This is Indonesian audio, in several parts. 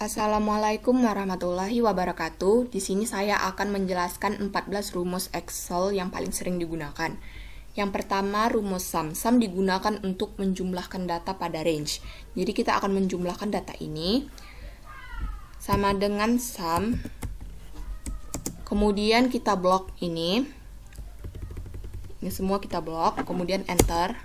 Assalamualaikum warahmatullahi wabarakatuh. Di sini saya akan menjelaskan 14 rumus Excel yang paling sering digunakan. Yang pertama, rumus sum. Sum digunakan untuk menjumlahkan data pada range. Jadi kita akan menjumlahkan data ini sama dengan sum. Kemudian kita blok ini. Ini semua kita blok, kemudian enter.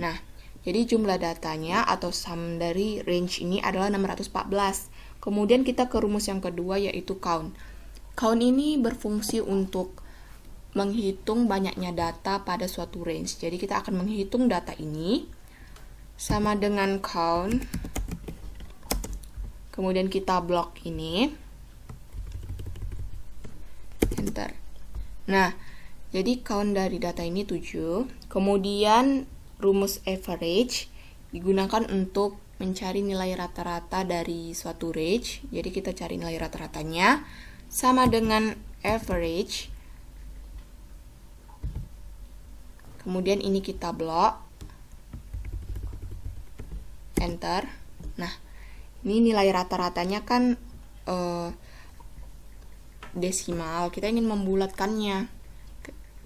Nah, jadi jumlah datanya atau sum dari range ini adalah 614. Kemudian kita ke rumus yang kedua yaitu count. Count ini berfungsi untuk menghitung banyaknya data pada suatu range. Jadi kita akan menghitung data ini sama dengan count. Kemudian kita blok ini. Enter. Nah, jadi count dari data ini 7. Kemudian rumus average digunakan untuk mencari nilai rata-rata dari suatu range. Jadi kita cari nilai rata-ratanya sama dengan average. Kemudian ini kita blok. Enter. Nah, ini nilai rata-ratanya kan desimal. Kita ingin membulatkannya.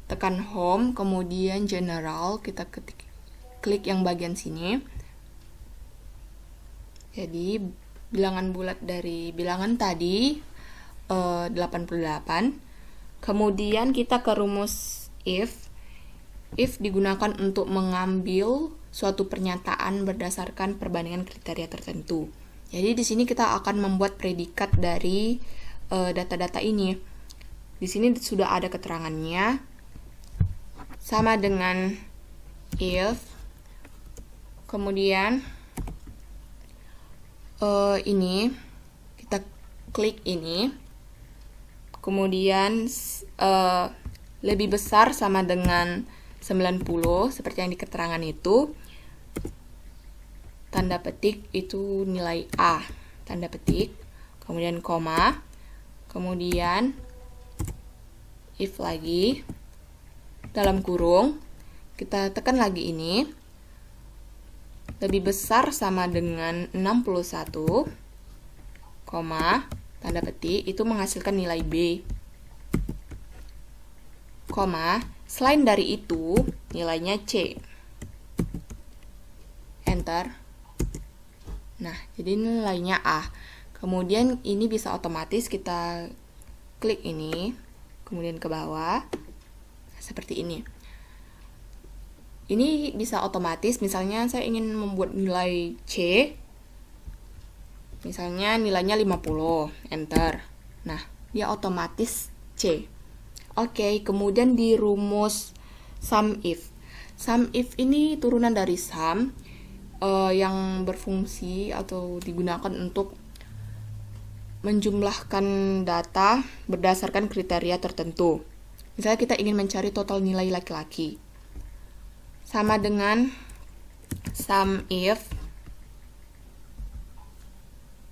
Tekan home, kemudian general, kita klik yang bagian sini. Jadi bilangan bulat dari bilangan tadi 88. Kemudian kita ke rumus if. If digunakan untuk mengambil suatu pernyataan berdasarkan perbandingan kriteria tertentu. Jadi di sini kita akan membuat predikat dari data-data ini. Di sini sudah ada keterangannya sama dengan if. Kemudian ini kita klik ini, kemudian lebih besar sama dengan 90 seperti yang di keterangan itu, tanda petik itu nilai A, tanda petik, kemudian koma, kemudian if lagi, dalam kurung, kita tekan lagi ini, lebih besar sama dengan 61, koma, tanda petik, itu menghasilkan nilai B. Koma, selain dari itu, nilainya C. Enter. Nah, jadi nilainya A. Kemudian ini bisa otomatis kita klik ini, kemudian ke bawah, seperti ini. Ini bisa otomatis, misalnya saya ingin membuat nilai C, misalnya nilainya 50, enter. Nah, dia otomatis C. Oke, kemudian di rumus sum if. Sum if ini turunan dari sum yang berfungsi atau digunakan untuk menjumlahkan data berdasarkan kriteria tertentu. Misalnya kita ingin mencari total nilai laki-laki. Sama dengan sum if.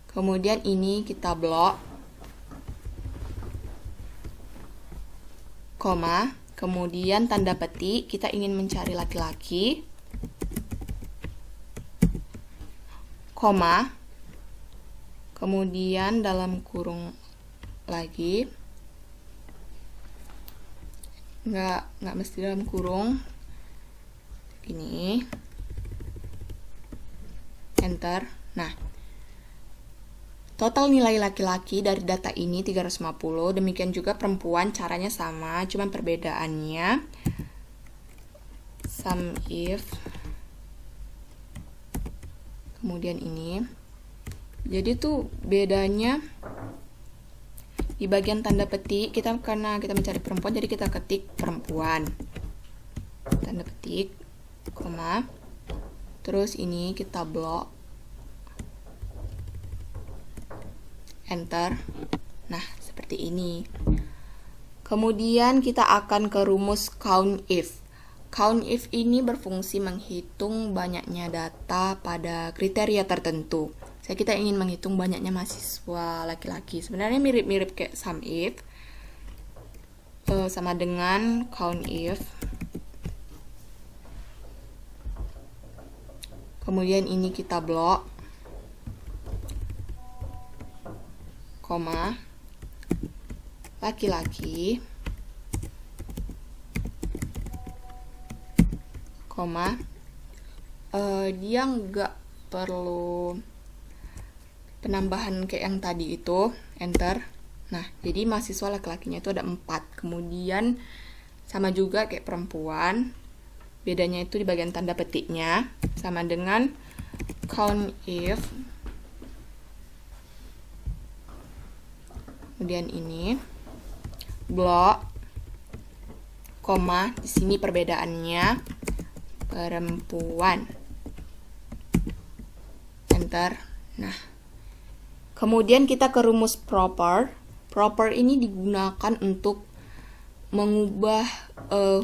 Kemudian ini kita blok. Koma. Kemudian tanda petik, kita ingin mencari laki-laki. Koma. Kemudian dalam kurung lagi. Nggak mesti dalam kurung. Ini enter. Nah, total nilai laki-laki dari data ini 350, demikian juga perempuan, caranya sama, cuman perbedaannya sum if, kemudian ini, jadi tuh bedanya di bagian tanda petik, karena kita mencari perempuan, jadi kita ketik perempuan, tanda petik, koma, terus ini kita blok, enter. Nah, seperti ini. Kemudian kita akan ke rumus count if. Count if ini berfungsi menghitung banyaknya data pada kriteria tertentu. Kita ingin menghitung banyaknya mahasiswa laki-laki. Sebenarnya mirip-mirip kayak sum if, sama dengan count if. Kemudian ini kita blok. koma, laki-laki, koma, dia nggak perlu penambahan kayak yang tadi itu, enter. Nah, jadi mahasiswa laki-lakinya itu ada 4. Kemudian sama juga kayak perempuan, bedanya itu di bagian tanda petiknya, sama dengan count if. Kemudian ini block, koma, di sini perbedaannya perempuan, enter. Nah, kemudian kita ke rumus proper. Proper ini digunakan untuk mengubah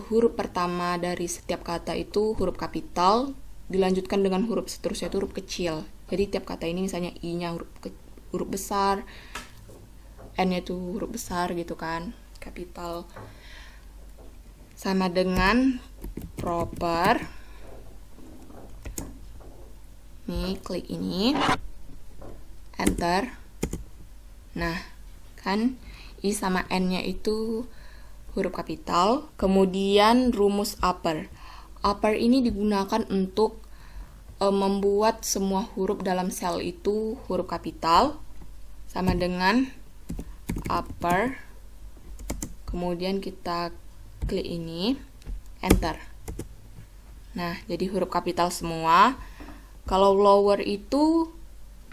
huruf pertama dari setiap kata itu huruf kapital, dilanjutkan dengan huruf seterusnya itu huruf kecil. Jadi tiap kata ini misalnya I-nya huruf besar, N-nya itu huruf besar gitu kan, kapital. Sama dengan proper. Nih, klik ini, enter. Nah, kan I sama N-nya itu huruf kapital. Kemudian rumus upper. Upper ini digunakan untuk membuat semua huruf dalam sel itu huruf kapital, sama dengan upper. Kemudian kita klik ini, enter. Nah, jadi huruf kapital semua. Kalau lower itu,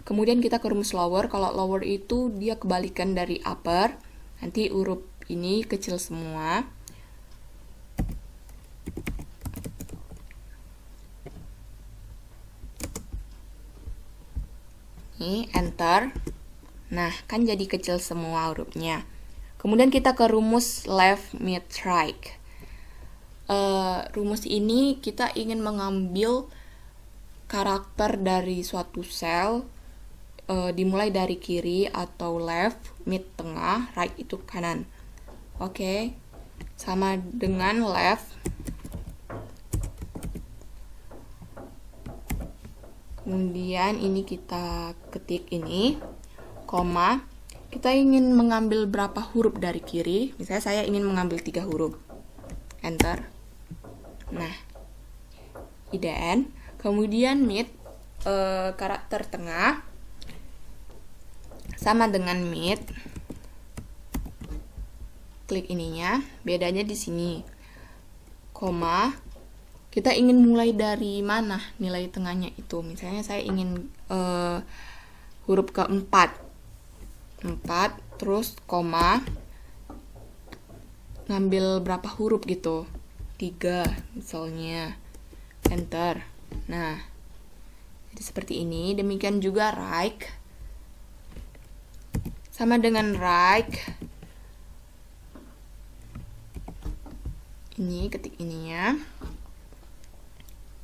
kemudian kita ke rumus lower. Kalau lower itu dia kebalikan dari upper. Nanti huruf ini kecil semua. Ini enter. Nah, kan jadi kecil semua hurufnya. Kemudian kita ke rumus left, mid, right. Rumus ini kita ingin mengambil karakter dari suatu sel, dimulai dari kiri atau left, mid tengah, right itu kanan. Oke, sama dengan left. Kemudian ini kita ketik ini, koma. Kita ingin mengambil berapa huruf dari kiri? Misalnya saya ingin mengambil 3 huruf. Enter. Nah, IDN. Kemudian mid, karakter tengah, sama dengan mid. Klik ininya, bedanya di sini. Koma, kita ingin mulai dari mana nilai tengahnya itu. Misalnya saya ingin huruf keempat, 4, terus koma, ngambil berapa huruf gitu, 3 misalnya, enter. Nah, jadi seperti ini. Demikian juga right, sama dengan right. Ini ketik ininya,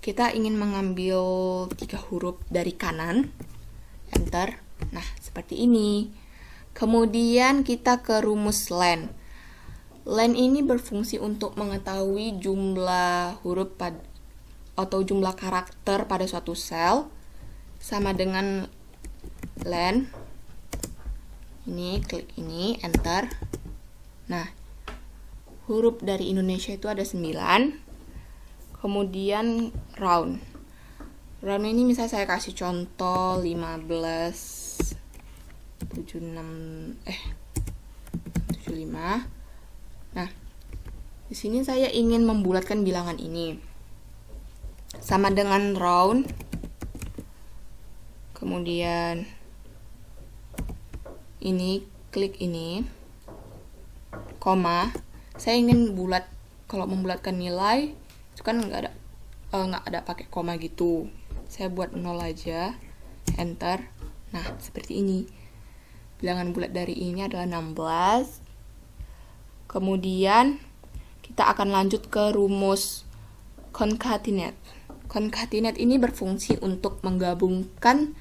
kita ingin mengambil 3 huruf dari kanan, enter. Nah, seperti ini. Kemudian kita ke rumus len. Len ini berfungsi untuk mengetahui jumlah huruf atau jumlah karakter pada suatu sel, sama dengan len. Ini klik ini, enter. Nah, huruf dari Indonesia itu ada 9. Kemudian round. Round ini misalnya saya kasih contoh 15 75. Nah, di sini saya ingin membulatkan bilangan ini. Sama dengan round. Kemudian ini klik ini, koma. Saya ingin bulat. Kalau membulatkan nilai itu kan nggak ada pakai koma gitu. Saya buat 0 aja, enter. Nah, seperti ini. Bilangan bulat dari ini adalah 16. Kemudian kita akan lanjut ke rumus concatenate. Concatenate ini berfungsi untuk menggabungkan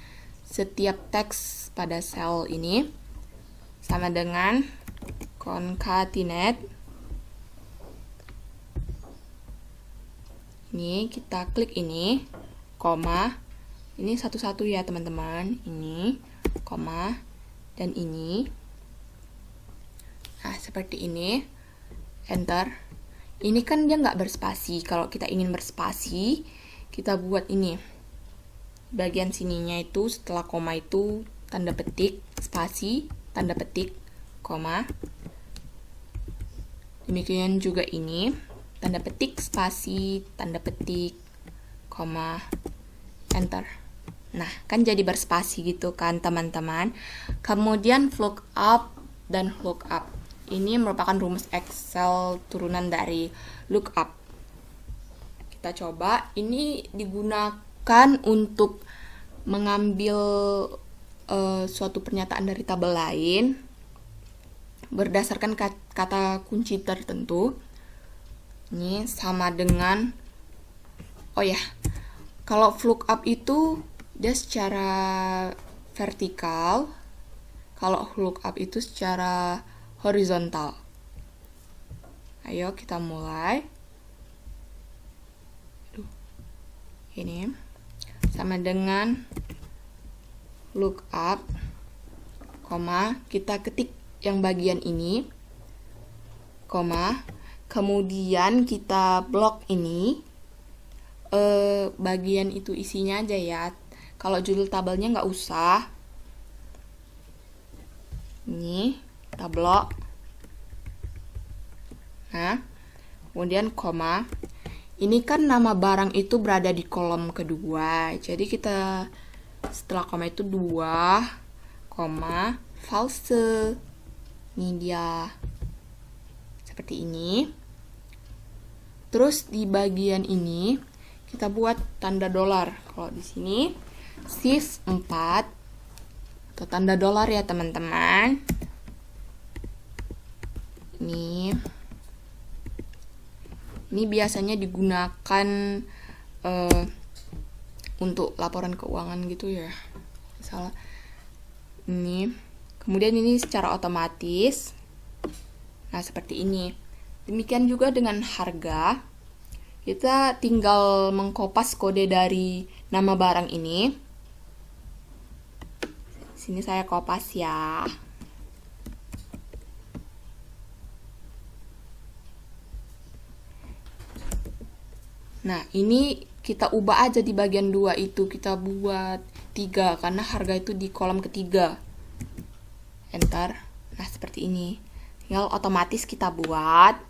setiap teks pada sel ini, sama dengan concatenate. Ini kita klik ini, koma. Ini satu-satu ya teman-teman. Ini, koma. dan ini. Nah, seperti ini. Enter. Ini kan dia nggak berspasi. Kalau kita ingin berspasi, kita buat ini. Bagian sininya itu setelah koma itu tanda petik, spasi, tanda petik, koma. Demikian juga ini, tanda petik, spasi, tanda petik, koma, enter. Nah, kan jadi berspasi gitu kan teman-teman. Kemudian lookup dan lookup. Ini merupakan rumus Excel turunan dari lookup. Kita coba, ini digunakan untuk mengambil suatu pernyataan dari tabel lain berdasarkan kata kunci tertentu. Ini sama dengan, oh ya, kalau lookup itu dia secara vertikal, kalau lookup itu secara horizontal. Ayo kita mulai. Ini sama dengan lookup, koma, kita ketik yang bagian ini, koma, kemudian kita blok ini, bagian itu isinya aja ya. Kalau judul tabelnya nggak usah. Ini kita blok. Nah, kemudian koma. Ini kan nama barang itu berada di kolom kedua. Jadi kita setelah koma itu 2, koma, false. Ini dia. Seperti ini. Terus di bagian ini kita buat tanda dolar. Kalau di sini shift 4 atau tanda dolar ya teman-teman. Ini biasanya digunakan untuk laporan keuangan gitu ya. Misalnya ini. Kemudian ini secara otomatis. Nah, seperti ini. Demikian juga dengan harga. Kita tinggal mengkopas kode dari nama barang ini. Sini saya kopas ya. Nah, ini kita ubah aja di bagian 2 itu. Kita buat 3 karena harga itu di kolom ketiga. Enter. Nah, seperti ini. Tinggal otomatis kita buat.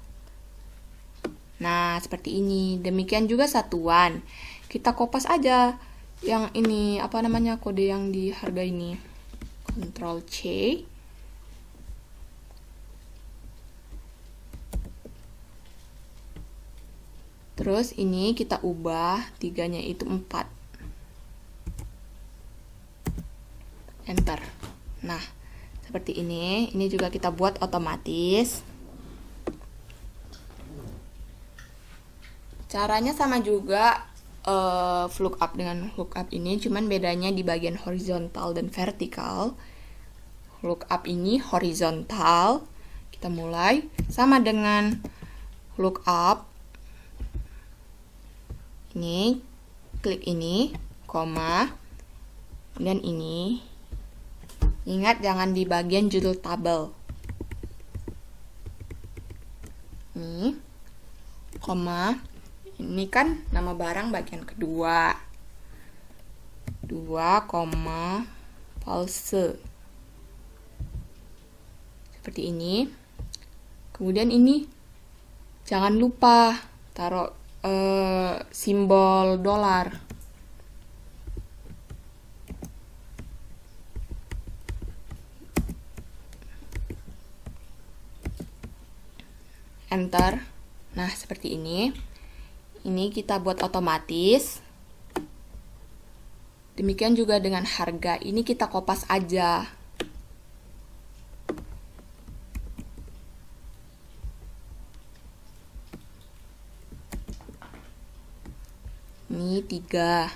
Nah, seperti ini. Demikian juga satuan. Kita kopas aja yang ini, apa namanya, kode yang di harga ini. Ctrl C. Terus ini kita ubah 3-nya itu 4. Enter. Nah, seperti ini. Ini juga kita buat otomatis. Caranya sama juga lookup dengan lookup ini, cuman bedanya di bagian horizontal dan vertikal. Lookup ini horizontal. Kita mulai sama dengan lookup. Ini, klik ini, koma, dan ini. Ingat jangan di bagian judul tabel. Ini, koma, ini kan nama barang bagian kedua. 2, false. Seperti ini. Kemudian ini, jangan lupa taruh simbol dolar. Enter. Nah, seperti ini. Ini kita buat otomatis. Demikian juga dengan harga. Ini kita kopas aja. Ini 3.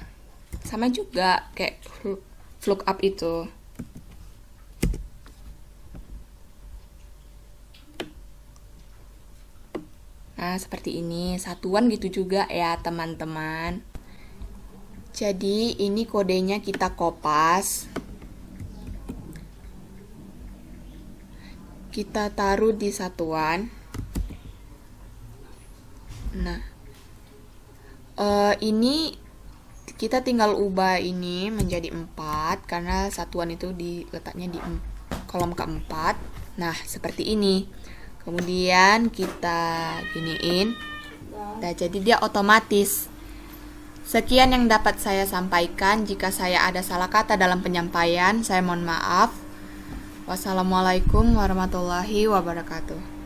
Sama juga kayak lookup itu. Nah, seperti ini. Satuan gitu juga ya, teman-teman. Jadi, ini kodenya kita kopas. kita taruh di satuan. Nah, ini kita tinggal ubah ini menjadi 4 karena satuan itu diletaknya di kolom keempat. Nah, seperti ini. Kemudian kita giniin. Nah, jadi dia otomatis. Sekian yang dapat saya sampaikan. Jika saya ada salah kata dalam penyampaian, saya mohon maaf. Wassalamualaikum warahmatullahi wabarakatuh.